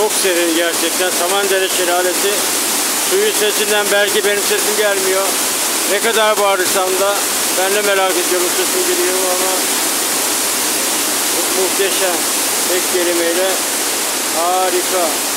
Çok serin gerçekten. Samandere Şelalesi. Suyun sesinden belki benim sesim gelmiyor. Ne kadar bağırırsam da ben de merak ediyorum, sesim geliyor ama muhteşem. Tek kelimeyle harika.